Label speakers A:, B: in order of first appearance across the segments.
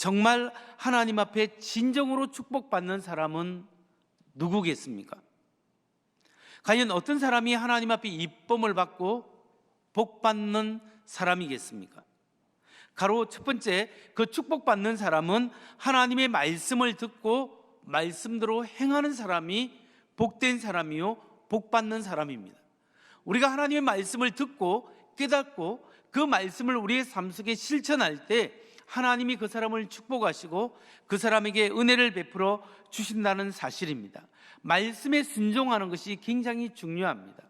A: 정말 하나님 앞에 진정으로 축복받는 사람은 누구겠습니까? 과연 어떤 사람이 하나님 앞에 이쁨을 받고 복받는 사람이겠습니까? 가로 첫 번째, 그 축복받는 사람은 하나님의 말씀을 듣고 말씀대로 행하는 사람이 복된 사람이요 복받는 사람입니다. 우리가 하나님의 말씀을 듣고 깨닫고 그 말씀을 우리의 삶 속에 실천할 때 하나님이 그 사람을 축복하시고 그 사람에게 은혜를 베풀어 주신다는 사실입니다. 말씀에 순종하는 것이 굉장히 중요합니다.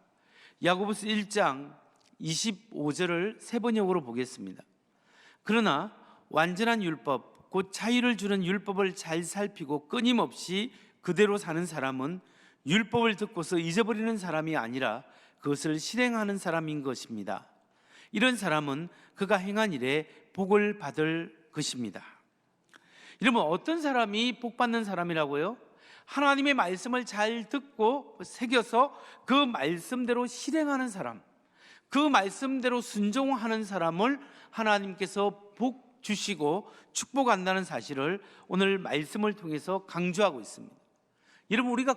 A: 야고보서 1장 25절을 세 번역으로 보겠습니다. 그러나 완전한 율법, 곧 자유를 주는 율법을 잘 살피고 끊임없이 그대로 사는 사람은 율법을 듣고서 잊어버리는 사람이 아니라 그것을 실행하는 사람인 것입니다. 이런 사람은 그가 행한 일에 복을 받을 것입니다. 여러분, 어떤 사람이 복받는 사람이라고요? 하나님의 말씀을 잘 듣고 새겨서 그 말씀대로 실행하는 사람, 그 말씀대로 순종하는 사람을 하나님께서 복 주시고 축복한다는 사실을 오늘 말씀을 통해서 강조하고 있습니다. 여러분, 우리가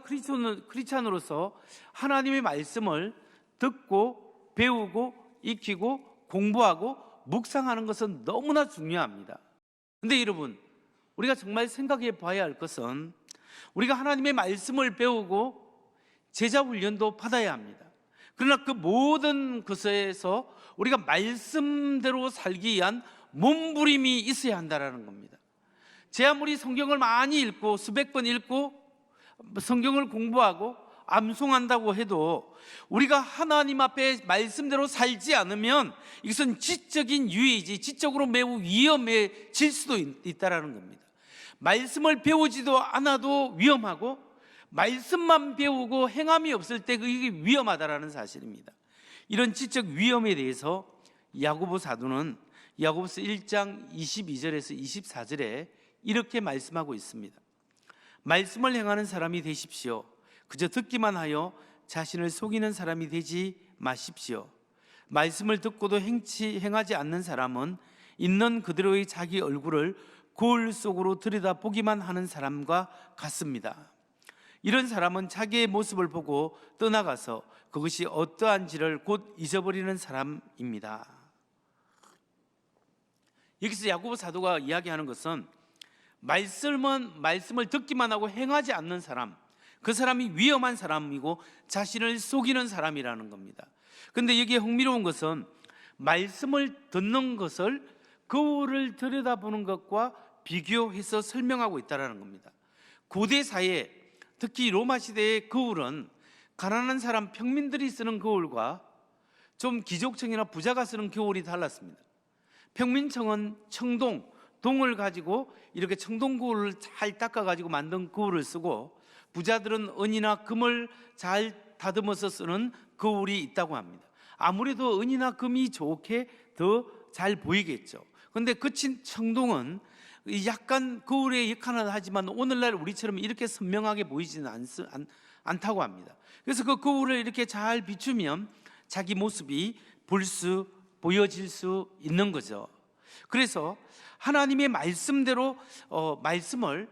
A: 크리스찬으로서 하나님의 말씀을 듣고 배우고 익히고 공부하고 묵상하는 것은 너무나 중요합니다. 근데 여러분, 우리가 정말 생각해 봐야 할 것은 우리가 하나님의 말씀을 배우고 제자 훈련도 받아야 합니다. 그러나 그 모든 것에서 우리가 말씀대로 살기 위한 몸부림이 있어야 한다는 겁니다. 제 아무리 성경을 많이 읽고 수백 번 읽고 성경을 공부하고 암송한다고 해도 우리가 하나님 앞에 말씀대로 살지 않으면 이것은 지적인 유해이지 지적으로 매우 위험해질 수도 있다는 겁니다. 말씀을 배우지도 않아도 위험하고 말씀만 배우고 행함이 없을 때 그게 위험하다라는 사실입니다. 이런 지적 위험에 대해서 야고보 사도는 야고보서 1장 22절에서 24절에 이렇게 말씀하고 있습니다. 말씀을 행하는 사람이 되십시오. 그저 듣기만 하여 자신을 속이는 사람이 되지 마십시오. 말씀을 듣고도 행하지 않는 사람은 있는 그대로의 자기 얼굴을 거울 속으로 들여다보기만 하는 사람과 같습니다. 이런 사람은 자기의 모습을 보고 떠나가서 그것이 어떠한지를 곧 잊어버리는 사람입니다. 여기서 야고보 사도가 이야기하는 것은 말씀을 듣기만 하고 행하지 않는 사람, 그 사람이 위험한 사람이고 자신을 속이는 사람이라는 겁니다. 그런데 여기에 흥미로운 것은 말씀을 듣는 것을 거울을 들여다보는 것과 비교해서 설명하고 있다는 겁니다. 고대 사회, 특히 로마 시대의 거울은 가난한 사람 평민들이 쓰는 거울과 좀 귀족층이나 부자가 쓰는 거울이 달랐습니다. 평민층은 동을 가지고 이렇게 청동 거울을 잘 닦아가지고 만든 거울을 쓰고 부자들은 은이나 금을 잘 다듬어서 쓰는 거울이 있다고 합니다. 아무래도 은이나 금이 좋게 더 잘 보이겠죠. 그런데 그 청동은 약간 거울의 역할은 하지만 오늘날 우리처럼 이렇게 선명하게 보이지는 않다고 합니다. 그래서 그 거울을 이렇게 잘 비추면 자기 모습이 보여질 수 있는 거죠. 그래서 하나님의 말씀대로 말씀을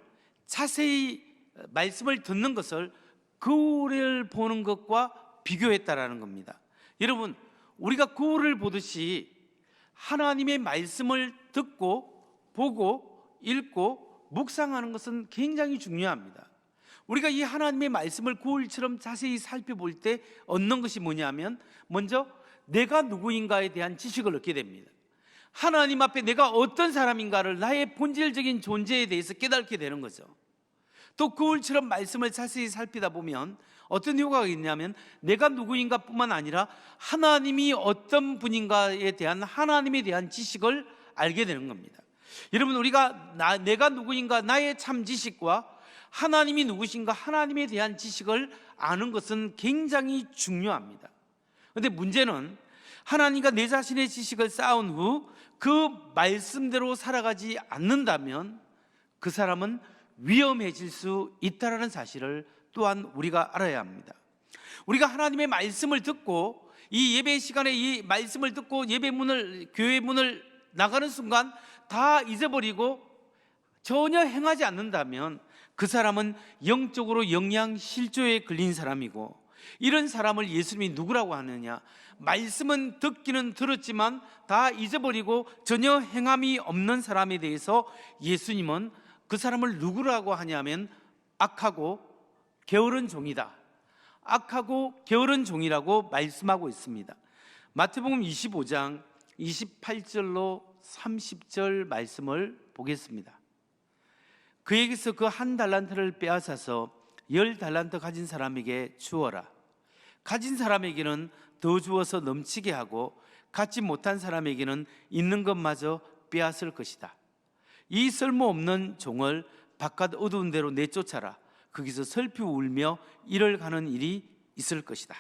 A: 자세히 말씀을 듣는 것을 거울을 보는 것과 비교했다라는 겁니다. 여러분, 우리가 거울을 보듯이 하나님의 말씀을 듣고 보고 읽고 묵상하는 것은 굉장히 중요합니다. 우리가 이 하나님의 말씀을 거울처럼 자세히 살펴볼 때 얻는 것이 뭐냐면 먼저 내가 누구인가에 대한 지식을 얻게 됩니다. 하나님 앞에 내가 어떤 사람인가를 나의 본질적인 존재에 대해서 깨닫게 되는 거죠. 또 거울처럼 말씀을 자세히 살피다 보면 어떤 효과가 있냐면 내가 누구인가 뿐만 아니라 하나님이 어떤 분인가에 대한 하나님에 대한 지식을 알게 되는 겁니다. 여러분, 우리가 내가 누구인가 나의 참 지식과 하나님이 누구신가 하나님에 대한 지식을 아는 것은 굉장히 중요합니다. 그런데 문제는 하나님과 내 자신의 지식을 쌓은 후 그 말씀대로 살아가지 않는다면 그 사람은 위험해질 수 있다는 사실을 또한 우리가 알아야 합니다. 우리가 하나님의 말씀을 듣고 이 예배 시간에 이 말씀을 듣고 교회 문을 나가는 순간 다 잊어버리고 전혀 행하지 않는다면 그 사람은 영적으로 영양실조에 걸린 사람이고, 이런 사람을 예수님이 누구라고 하느냐? 말씀은 듣기는 들었지만 다 잊어버리고 전혀 행함이 없는 사람에 대해서 예수님은 그 사람을 누구라고 하냐면 악하고 게으른 종이다, 악하고 게으른 종이라고 말씀하고 있습니다. 마태복음 25장 28절로 30절 말씀을 보겠습니다. 그에게서 그 한 달란트를 빼앗아서 10달란트 가진 사람에게 주어라. 가진 사람에게는 더 주어서 넘치게 하고 갖지 못한 사람에게는 있는 것마저 빼앗을 것이다. 이 쓸모없는 종을 바깥 어두운 데로 내쫓아라. 거기서 슬피 울며 이를 가는 일이 있을 것이다.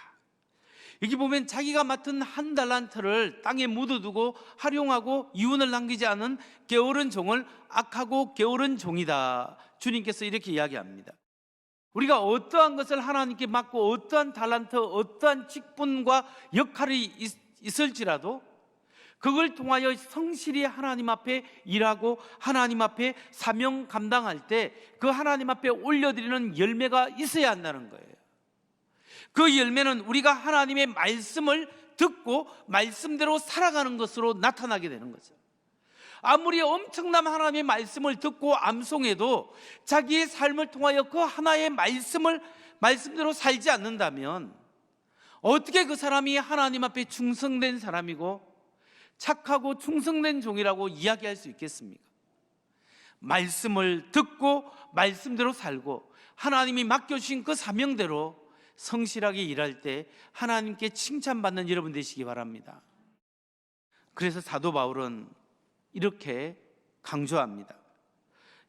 A: 여기 보면 자기가 맡은 한 달란트를 땅에 묻어두고 활용하고 유언을 남기지 않은 게으른 종을 악하고 게으른 종이다, 주님께서 이렇게 이야기합니다. 우리가 어떠한 것을 하나님께 맡고 어떠한 달란트, 어떠한 직분과 역할이 있을지라도 그걸 통하여 성실히 하나님 앞에 일하고 하나님 앞에 사명 감당할 때 그 하나님 앞에 올려드리는 열매가 있어야 한다는 거예요. 그 열매는 우리가 하나님의 말씀을 듣고 말씀대로 살아가는 것으로 나타나게 되는 거죠. 아무리 엄청난 하나님의 말씀을 듣고 암송해도 자기의 삶을 통하여 그 하나의 말씀대로 살지 않는다면 어떻게 그 사람이 하나님 앞에 충성된 사람이고 착하고 충성된 종이라고 이야기할 수 있겠습니까? 말씀을 듣고 말씀대로 살고 하나님이 맡겨주신 그 사명대로 성실하게 일할 때 하나님께 칭찬받는 여러분 되시기 바랍니다. 그래서 사도 바울은 이렇게 강조합니다.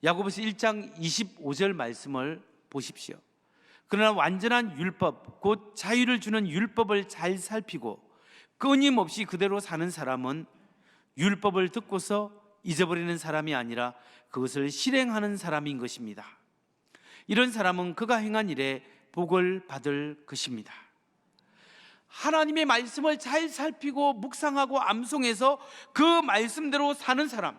A: 야고보서 1장 25절 말씀을 보십시오. 그러나 완전한 율법, 곧 자유를 주는 율법을 잘 살피고 끊임없이 그대로 사는 사람은 율법을 듣고서 잊어버리는 사람이 아니라 그것을 실행하는 사람인 것입니다. 이런 사람은 그가 행한 일에 복을 받을 것입니다. 하나님의 말씀을 잘 살피고 묵상하고 암송해서 그 말씀대로 사는 사람,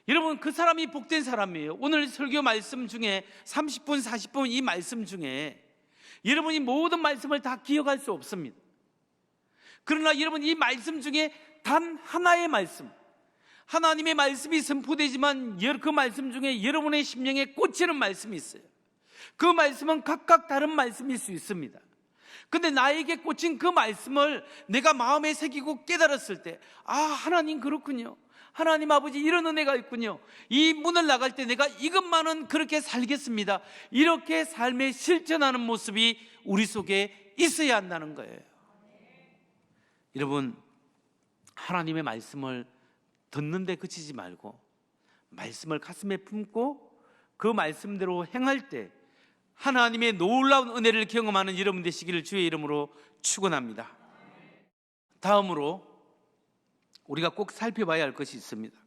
A: 여러분, 그 사람이 복된 사람이에요. 오늘 설교 말씀 중에 30분 40분 이 말씀 중에 여러분이 모든 말씀을 다 기억할 수 없습니다. 그러나 여러분, 이 말씀 중에 단 하나의 말씀, 하나님의 말씀이 선포되지만 그 말씀 중에 여러분의 심령에 꽂히는 말씀이 있어요. 그 말씀은 각각 다른 말씀일 수 있습니다. 근데 나에게 꽂힌 그 말씀을 내가 마음에 새기고 깨달았을 때, 아, 하나님 그렇군요, 하나님 아버지 이런 은혜가 있군요, 이 문을 나갈 때 내가 이것만은 그렇게 살겠습니다, 이렇게 삶에 실천하는 모습이 우리 속에 있어야 한다는 거예요. 여러분, 하나님의 말씀을 듣는데 그치지 말고 말씀을 가슴에 품고 그 말씀대로 행할 때 하나님의 놀라운 은혜를 경험하는 여러분 되시기를 주의 이름으로 축원합니다. 다음으로 우리가 꼭 살펴봐야 할 것이 있습니다.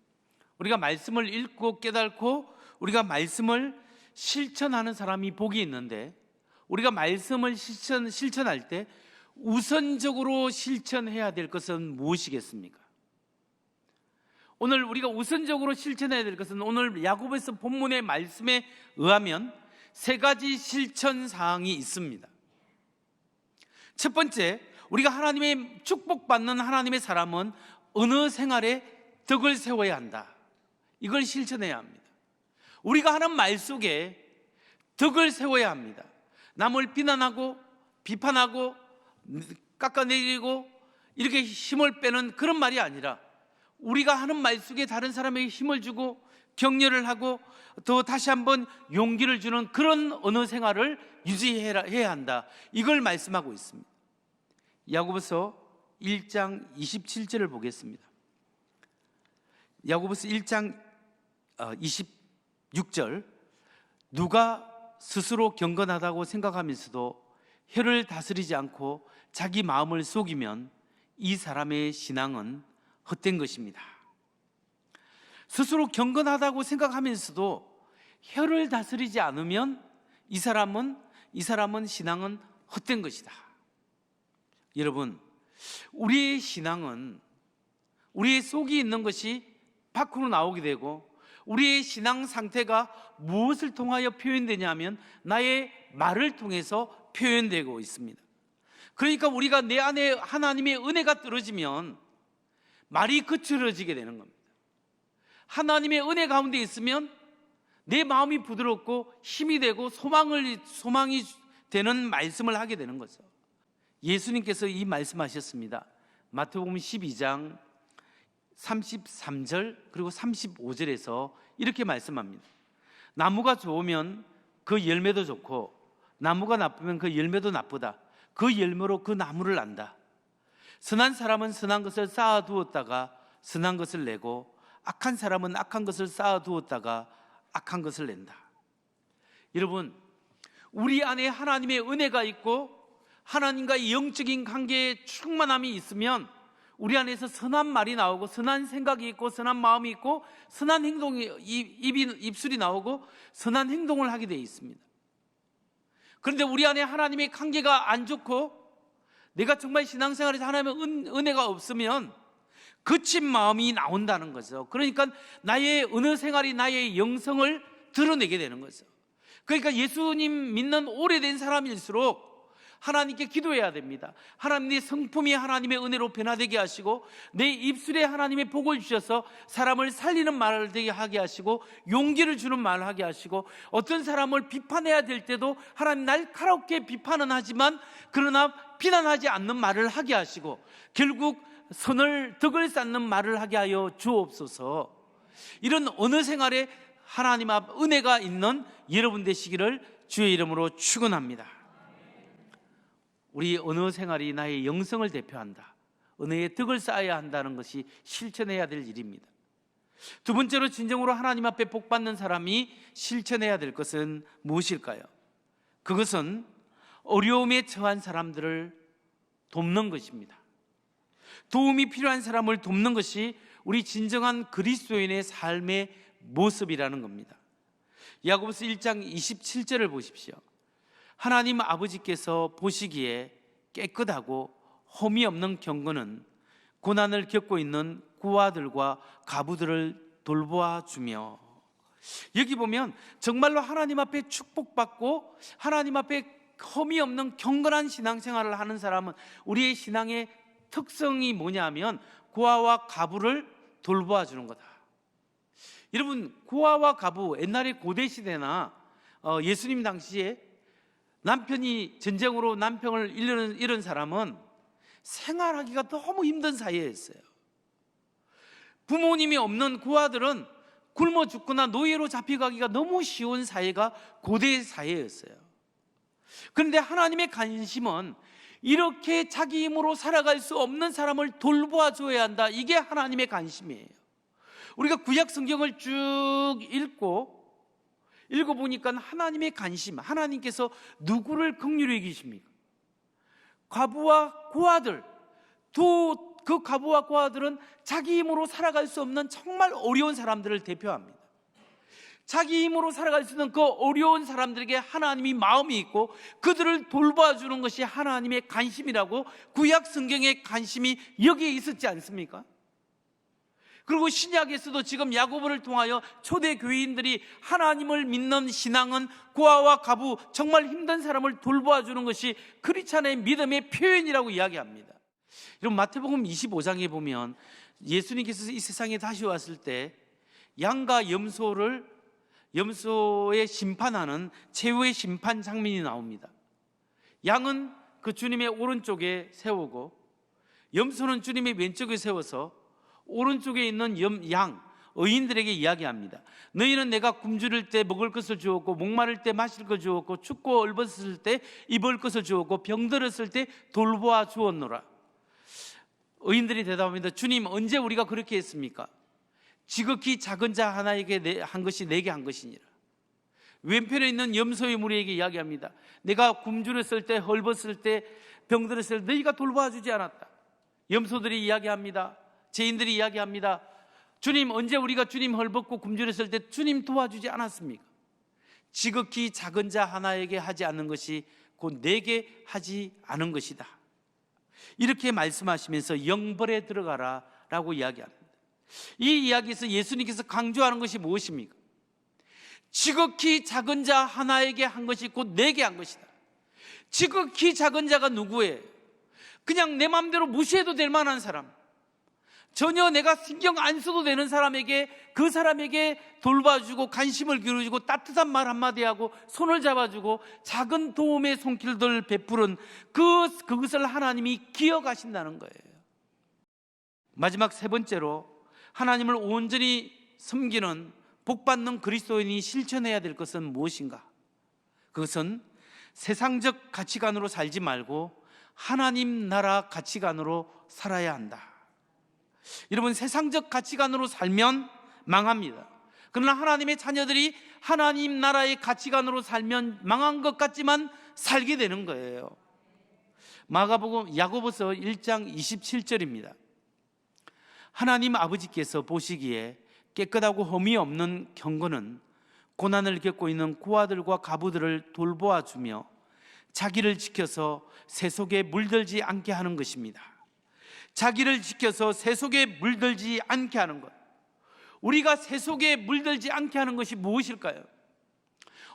A: 우리가 말씀을 읽고 깨닫고 우리가 말씀을 실천하는 사람이 복이 있는데, 우리가 말씀을 실천할 때 우선적으로 실천해야 될 것은 무엇이겠습니까? 오늘 우리가 우선적으로 실천해야 될 것은 오늘 야고보서 본문의 말씀에 의하면 세 가지 실천 사항이 있습니다. 첫 번째, 우리가 하나님의 축복받는 하나님의 사람은 어느 생활에 덕을 세워야 한다. 이걸 실천해야 합니다. 우리가 하는 말 속에 덕을 세워야 합니다. 남을 비난하고 비판하고 깎아내리고 이렇게 힘을 빼는 그런 말이 아니라 우리가 하는 말 속에 다른 사람에게 힘을 주고 격려를 하고 또 다시 한번 용기를 주는 그런 언어 생활을 유지해야 한다. 이걸 말씀하고 있습니다. 야고보서 1장 27절을 보겠습니다. 야고보서 1장 26절, 누가 스스로 경건하다고 생각하면서도 혀를 다스리지 않고 자기 마음을 속이면 이 사람의 신앙은 헛된 것입니다. 스스로 경건하다고 생각하면서도 혀를 다스리지 않으면 이 사람은 신앙은 헛된 것이다. 여러분, 우리의 신앙은 우리의 속이 있는 것이 밖으로 나오게 되고 우리의 신앙 상태가 무엇을 통하여 표현되냐면 나의 말을 통해서 표현되고 있습니다. 그러니까 우리가 내 안에 하나님의 은혜가 떨어지면 말이 거칠어지게 되는 겁니다. 하나님의 은혜 가운데 있으면 내 마음이 부드럽고 힘이 되고 소망이 되는 말씀을 하게 되는 거죠. 예수님께서 이 말씀하셨습니다. 마태복음 12장 33절 그리고 35절에서 이렇게 말씀합니다. 나무가 좋으면 그 열매도 좋고 나무가 나쁘면 그 열매도 나쁘다. 그 열매로 그 나무를 안다. 선한 사람은 선한 것을 쌓아두었다가 선한 것을 내고 악한 사람은 악한 것을 쌓아두었다가 악한 것을 낸다. 여러분, 우리 안에 하나님의 은혜가 있고 하나님과의 영적인 관계에 충만함이 있으면 우리 안에서 선한 말이 나오고 선한 생각이 있고 선한 마음이 있고 선한 행동이 입술이 나오고 선한 행동을 하게 되어 있습니다. 그런데 우리 안에 하나님의 관계가 안 좋고 내가 정말 신앙생활에서 하나님의 은혜가 없으면 거친 마음이 나온다는 거죠. 그러니까 나의 은혜 생활이 나의 영성을 드러내게 되는 거죠. 그러니까 예수님 믿는 오래된 사람일수록 하나님께 기도해야 됩니다. 하나님, 내 성품이 하나님의 은혜로 변화되게 하시고 내 입술에 하나님의 복을 주셔서 사람을 살리는 말을 되게 하게 하시고 용기를 주는 말을 하게 하시고 어떤 사람을 비판해야 될 때도 하나님 날카롭게 비판은 하지만 그러나 비난하지 않는 말을 하게 하시고 결국 덕을 쌓는 말을 하게 하여 주옵소서. 이런 언어 생활에 하나님 앞 은혜가 있는 여러분 되시기를 주의 이름으로 축원합니다. 우리 언어 생활이 나의 영성을 대표한다. 은혜의 덕을 쌓아야 한다는 것이 실천해야 될 일입니다. 두 번째로 진정으로 하나님 앞에 복 받는 사람이 실천해야 될 것은 무엇일까요? 그것은 어려움에 처한 사람들을 돕는 것입니다. 도움이 필요한 사람을 돕는 것이 우리 진정한 그리스도인의 삶의 모습이라는 겁니다. 야고보서 1장 27절을 보십시오. 하나님 아버지께서 보시기에 깨끗하고 험이 없는 경건은 고난을 겪고 있는 고아들과 가부들을 돌보아 주며, 여기 보면 정말로 하나님 앞에 축복받고 하나님 앞에 험이 없는 경건한 신앙생활을 하는 사람은 우리의 신앙의 특성이 뭐냐면 고아와 가부를 돌보아 주는 거다. 여러분, 고아와 가부, 옛날에 고대시대나 예수님 당시에 남편이 전쟁으로 남편을 잃은 사람은 생활하기가 너무 힘든 사회였어요. 부모님이 없는 고아들은 굶어 죽거나 노예로 잡혀가기가 너무 쉬운 사회가 고대 사회였어요. 그런데 하나님의 관심은 이렇게 자기 힘으로 살아갈 수 없는 사람을 돌보아 줘야 한다. 이게 하나님의 관심이에요. 우리가 구약 성경을 쭉 읽어보니까 하나님의 관심, 하나님께서 누구를 긍휼히 여기십니까? 과부와 고아들, 또 그 과부와 고아들은 자기 힘으로 살아갈 수 없는 정말 어려운 사람들을 대표합니다. 자기 힘으로 살아갈 수 있는 그 어려운 사람들에게 하나님이 마음이 있고 그들을 돌봐주는 것이 하나님의 관심이라고 구약 성경의 관심이 여기에 있었지 않습니까? 그리고 신약에서도 지금 야고보를 통하여 초대 교인들이 하나님을 믿는 신앙은 고아와 가부, 정말 힘든 사람을 돌보아주는 것이 크리스찬의 믿음의 표현이라고 이야기합니다. 여러분, 마태복음 25장에 보면 예수님께서 이 세상에 다시 왔을 때 양과 염소에 심판하는 최후의 심판 장면이 나옵니다. 양은 그 주님의 오른쪽에 세우고 염소는 주님의 왼쪽에 세워서 오른쪽에 있는 의인들에게 이야기합니다. 너희는 내가 굶주릴 때 먹을 것을 주었고 목마를 때 마실 것을 주었고 춥고 얼었을 때 입을 것을 주었고 병들었을 때 돌보아 주었노라. 의인들이 대답합니다. 주님, 언제 우리가 그렇게 했습니까? 지극히 작은 자 하나에게 한 것이 내게 한 것이니라. 왼편에 있는 염소의 무리에게 이야기합니다. 내가 굶주렸을 때, 헐벗을 때, 병들었을 때 너희가 돌보아 주지 않았다. 염소들이 이야기합니다. 죄인들이 이야기합니다. 주님, 언제 우리가 주님 헐벗고 굶주렸을 때 주님 도와주지 않았습니까? 지극히 작은 자 하나에게 하지 않는 것이 곧 내게 하지 않은 것이다. 이렇게 말씀하시면서 영벌에 들어가라 라고 이야기합니다. 이 이야기에서 예수님께서 강조하는 것이 무엇입니까? 지극히 작은 자 하나에게 한 것이 곧 내게 한 것이다. 지극히 작은 자가 누구예요? 그냥 내 마음대로 무시해도 될 만한 사람, 전혀 내가 신경 안 써도 되는 사람에게, 그 사람에게 돌봐주고 관심을 기울여주고 따뜻한 말 한마디 하고 손을 잡아주고 작은 도움의 손길들 베푸는 그것을 하나님이 기억하신다는 거예요. 마지막 세 번째로, 하나님을 온전히 섬기는 복받는 그리스도인이 실천해야 될 것은 무엇인가? 그것은 세상적 가치관으로 살지 말고 하나님 나라 가치관으로 살아야 한다. 여러분, 세상적 가치관으로 살면 망합니다. 그러나 하나님의 자녀들이 하나님 나라의 가치관으로 살면 망한 것 같지만 살게 되는 거예요. 마가복음 야고보서 1장 27절입니다. 하나님 아버지께서 보시기에 깨끗하고 흠이 없는 경건은 고난을 겪고 있는 고아들과 가부들을 돌보아 주며 자기를 지켜서 새 속에 물들지 않게 하는 것입니다. 자기를 지켜서 새 속에 물들지 않게 하는 것. 우리가 새 속에 물들지 않게 하는 것이 무엇일까요?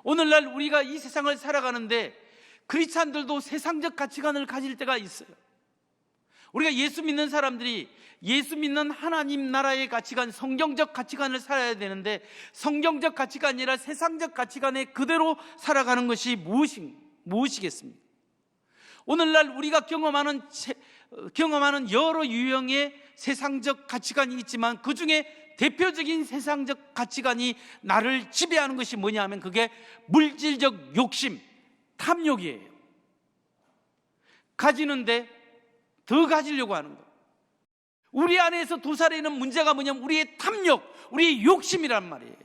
A: 오늘날 우리가 이 세상을 살아가는데 크리스찬들도 세상적 가치관을 가질 때가 있어요. 우리가 예수 믿는 사람들이 예수 믿는 하나님 나라의 가치관, 성경적 가치관을 살아야 되는데 성경적 가치관이 아니라 세상적 가치관에 그대로 살아가는 것이 무엇이겠습니까? 오늘날 우리가 경험하는 여러 유형의 세상적 가치관이 있지만 그 중에 대표적인 세상적 가치관이 나를 지배하는 것이 뭐냐 하면 그게 물질적 욕심, 탐욕이에요. 가지는데 더 가지려고 하는 것. 우리 안에서 도사리는 문제가 뭐냐면 우리의 탐욕, 우리의 욕심이란 말이에요.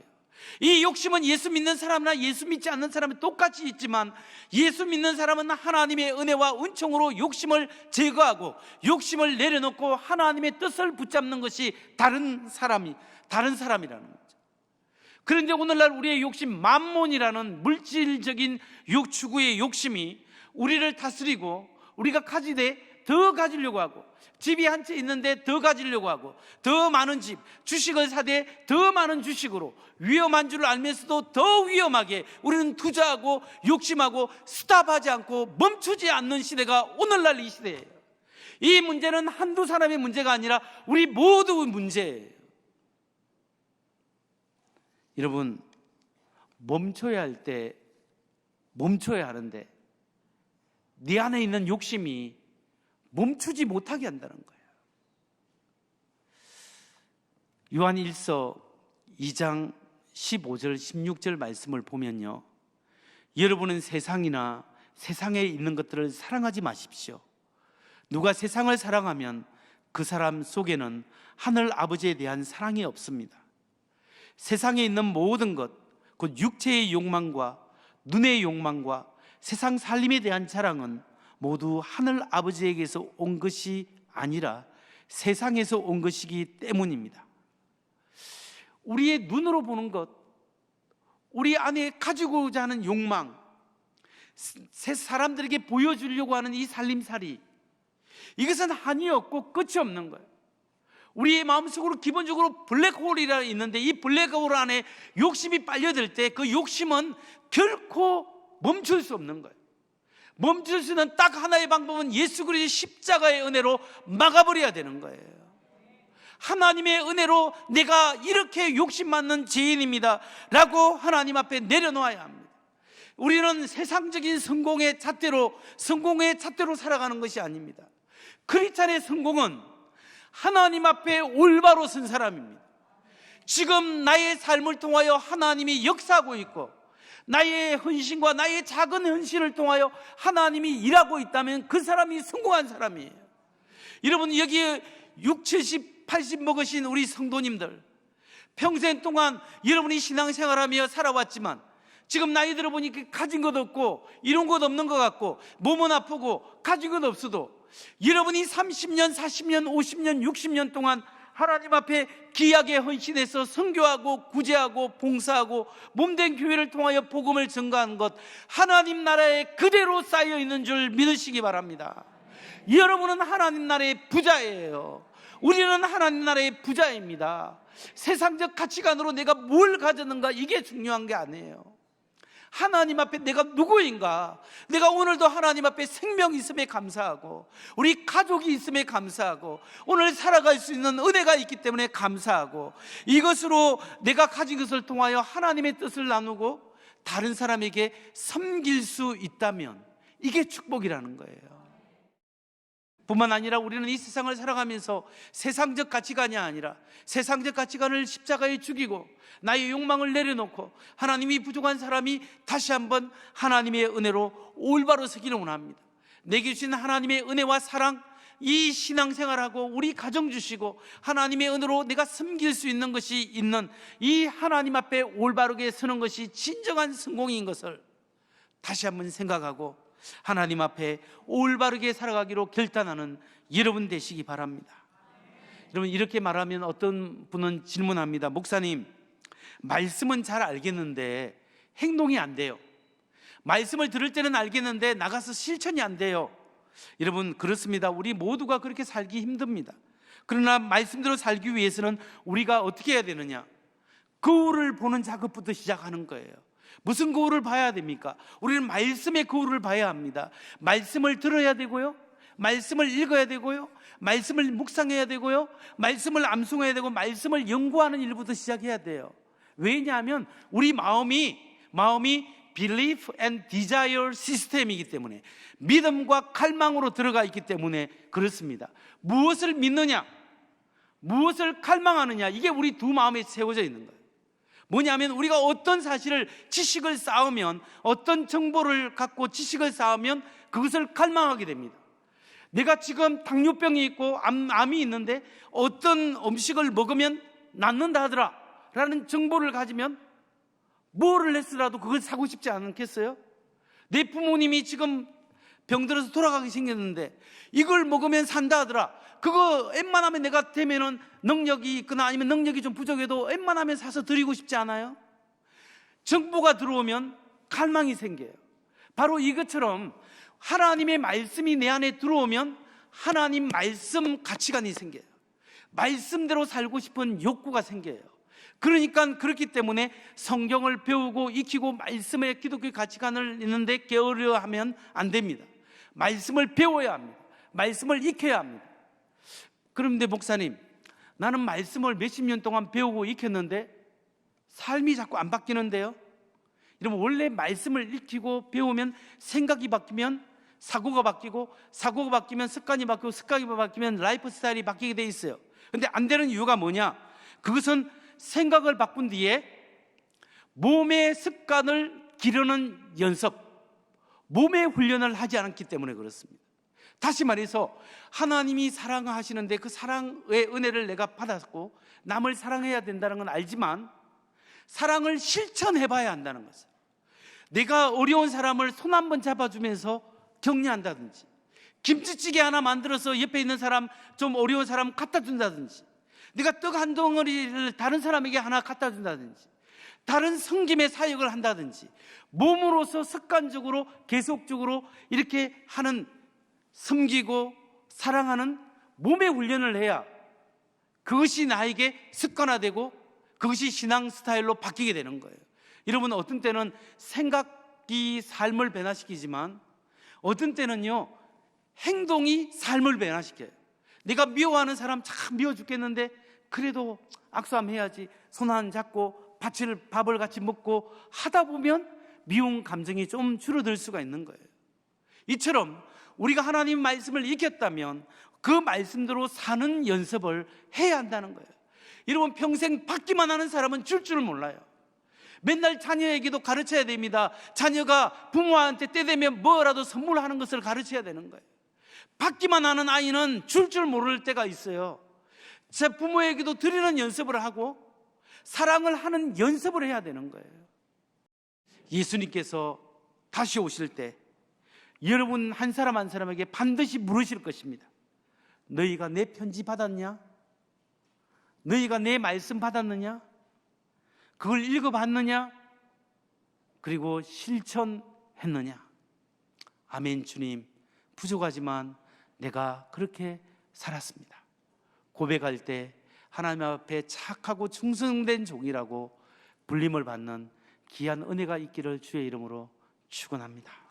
A: 이 욕심은 예수 믿는 사람이나 예수 믿지 않는 사람이 똑같이 있지만 예수 믿는 사람은 하나님의 은혜와 은총으로 욕심을 제거하고 욕심을 내려놓고 하나님의 뜻을 붙잡는 것이 다른 사람이라는 거죠. 그런데 오늘날 우리의 욕심, 맘몬이라는 물질적인 추구의 욕심이 우리를 다스리고 우리가 가지되 더 가지려고 하고, 집이 한 채 있는데 더 가지려고 하고, 더 많은 집, 주식을 사되 더 많은 주식으로 위험한 줄 알면서도 더 위험하게 우리는 투자하고 욕심하고 스탑하지 않고 멈추지 않는 시대가 오늘날 이 시대예요. 이 문제는 한두 사람의 문제가 아니라 우리 모두의 문제예요. 여러분, 멈춰야 할 때 멈춰야 하는데 네 안에 있는 욕심이 멈추지 못하게 한다는 거예요. 요한 1서 2장 15절 16절 말씀을 보면요, 여러분은 세상이나 세상에 있는 것들을 사랑하지 마십시오. 누가 세상을 사랑하면 그 사람 속에는 하늘 아버지에 대한 사랑이 없습니다. 세상에 있는 모든 것, 곧 육체의 욕망과 눈의 욕망과 세상 살림에 대한 자랑은 모두 하늘 아버지에게서 온 것이 아니라 세상에서 온 것이기 때문입니다. 우리의 눈으로 보는 것, 우리 안에 가지고자 하는 욕망, 사람들에게 보여주려고 하는 이 살림살이, 이것은 한이 없고 끝이 없는 거예요. 우리의 마음속으로 기본적으로 블랙홀이라 있는데 이 블랙홀 안에 욕심이 빨려들 때 그 욕심은 결코 멈출 수 없는 거예요. 멈출 수 있는 딱 하나의 방법은 예수 그리스도의 십자가의 은혜로 막아버려야 되는 거예요. 하나님의 은혜로 내가 이렇게 욕심 많는 죄인입니다 라고 하나님 앞에 내려놓아야 합니다. 우리는 세상적인 성공의 잣대로 살아가는 것이 아닙니다. 크리스찬의 성공은 하나님 앞에 올바로 선 사람입니다. 지금 나의 삶을 통하여 하나님이 역사하고 있고 나의 헌신과 나의 작은 헌신을 통하여 하나님이 일하고 있다면 그 사람이 성공한 사람이에요. 여러분, 여기 60, 70, 80 먹으신 우리 성도님들, 평생 동안 여러분이 신앙생활하며 살아왔지만 지금 나이 들어보니까 가진 것 없고 이런 것 없는 것 같고 몸은 아프고 가진 것 없어도 여러분이 30년, 40년, 50년, 60년 동안 하나님 앞에 귀하게 헌신해서 선교하고 구제하고 봉사하고 몸된 교회를 통하여 복음을 증거하는 것, 하나님 나라에 그대로 쌓여 있는 줄 믿으시기 바랍니다. 여러분은 하나님 나라의 부자예요. 우리는 하나님 나라의 부자입니다. 세상적 가치관으로 내가 뭘 가졌는가, 이게 중요한 게 아니에요. 하나님 앞에 내가 누구인가, 내가 오늘도 하나님 앞에 생명이 있음에 감사하고, 우리 가족이 있음에 감사하고, 오늘 살아갈 수 있는 은혜가 있기 때문에 감사하고, 이것으로 내가 가진 것을 통하여 하나님의 뜻을 나누고 다른 사람에게 섬길 수 있다면 이게 축복이라는 거예요. 뿐만 아니라 우리는 이 세상을 살아가면서 세상적 가치관이 아니라 세상적 가치관을 십자가에 죽이고 나의 욕망을 내려놓고 하나님이 부족한 사람이 다시 한번 하나님의 은혜로 올바로 서기를 원합니다. 내게 주신 하나님의 은혜와 사랑, 이 신앙생활하고 우리 가정 주시고 하나님의 은혜로 내가 섬길 수 있는 것이 있는 이 하나님 앞에 올바르게 서는 것이 진정한 성공인 것을 다시 한번 생각하고 하나님 앞에 올바르게 살아가기로 결단하는 여러분 되시기 바랍니다. 여러분, 이렇게 말하면 어떤 분은 질문합니다. 목사님, 말씀은 잘 알겠는데 행동이 안 돼요. 말씀을 들을 때는 알겠는데 나가서 실천이 안 돼요. 여러분, 그렇습니다. 우리 모두가 그렇게 살기 힘듭니다. 그러나 말씀대로 살기 위해서는 우리가 어떻게 해야 되느냐? 거울을 보는 작업부터 시작하는 거예요. 무슨 거울을 봐야 됩니까? 우리는 말씀의 거울을 봐야 합니다. 말씀을 들어야 되고요, 말씀을 읽어야 되고요, 말씀을 묵상해야 되고요, 말씀을 암송해야 되고, 말씀을 연구하는 일부터 시작해야 돼요. 왜냐하면 우리 마음이 belief and desire 시스템이기 때문에, 믿음과 갈망으로 들어가 있기 때문에 그렇습니다. 무엇을 믿느냐, 무엇을 갈망하느냐, 이게 우리 두 마음에 세워져 있는 거예요. 뭐냐면 우리가 어떤 사실을, 지식을 쌓으면, 어떤 정보를 갖고 지식을 쌓으면 그것을 갈망하게 됩니다. 내가 지금 당뇨병이 있고 암이 있는데 어떤 음식을 먹으면 낫는다 하더라 라는 정보를 가지면 뭐를 했으라도 그걸 사고 싶지 않겠어요? 내 부모님이 지금 병들어서 돌아가게 생겼는데 이걸 먹으면 산다 하더라, 그거 웬만하면 내가 되면은 능력이 있거나 아니면 능력이 좀 부족해도 웬만하면 사서 드리고 싶지 않아요? 정보가 들어오면 갈망이 생겨요. 바로 이것처럼 하나님의 말씀이 내 안에 들어오면 하나님 말씀 가치관이 생겨요. 말씀대로 살고 싶은 욕구가 생겨요. 그러니까 그렇기 때문에 성경을 배우고 익히고 말씀의 기독교 가치관을 있는데 게으려 하면 안 됩니다. 말씀을 배워야 합니다. 말씀을 익혀야 합니다. 그런데 목사님, 나는 말씀을 몇십 년 동안 배우고 익혔는데 삶이 자꾸 안 바뀌는데요? 여러분, 원래 말씀을 익히고 배우면 생각이 바뀌면 사고가 바뀌고, 사고가 바뀌면 습관이 바뀌고, 습관이 바뀌면 라이프 스타일이 바뀌게 돼 있어요. 근데 안 되는 이유가 뭐냐? 그것은 생각을 바꾼 뒤에 몸의 습관을 기르는 연습, 몸의 훈련을 하지 않았기 때문에 그렇습니다. 다시 말해서 하나님이 사랑하시는데 그 사랑의 은혜를 내가 받았고 남을 사랑해야 된다는 건 알지만 사랑을 실천해 봐야 한다는 것을, 내가 어려운 사람을 손 한번 잡아주면서 격려한다든지, 김치찌개 하나 만들어서 옆에 있는 사람, 좀 어려운 사람 갖다 준다든지, 내가 떡 한 덩어리를 다른 사람에게 하나 갖다 준다든지, 다른 섬김의 사역을 한다든지, 몸으로서 습관적으로 계속적으로 이렇게 하는, 섬기고 사랑하는 몸의 훈련을 해야 그것이 나에게 습관화되고 그것이 신앙 스타일로 바뀌게 되는 거예요. 여러분, 어떤 때는 생각이 삶을 변화시키지만 어떤 때는요, 행동이 삶을 변화시켜요. 내가 미워하는 사람 참 미워 죽겠는데 그래도 악수함 해야지, 손 한 잡고 밥을 같이 먹고 하다 보면 미운 감정이 좀 줄어들 수가 있는 거예요. 이처럼 우리가 하나님 말씀을 익혔다면 그 말씀대로 사는 연습을 해야 한다는 거예요. 여러분, 평생 받기만 하는 사람은 줄 몰라요. 맨날 자녀에게도 가르쳐야 됩니다. 자녀가 부모한테 때 되면 뭐라도 선물하는 것을 가르쳐야 되는 거예요. 받기만 하는 아이는 줄 모를 때가 있어요. 제 부모에게도 드리는 연습을 하고 사랑을 하는 연습을 해야 되는 거예요. 예수님께서 다시 오실 때 여러분 한 사람 한 사람에게 반드시 물으실 것입니다. 너희가 내 편지 받았냐? 너희가 내 말씀 받았느냐? 그걸 읽어봤느냐? 그리고 실천했느냐? 아멘. 주님, 부족하지만 내가 그렇게 살았습니다. 고백할 때 하나님 앞에 착하고 충성된 종이라고 불림을 받는 귀한 은혜가 있기를 주의 이름으로 축원합니다.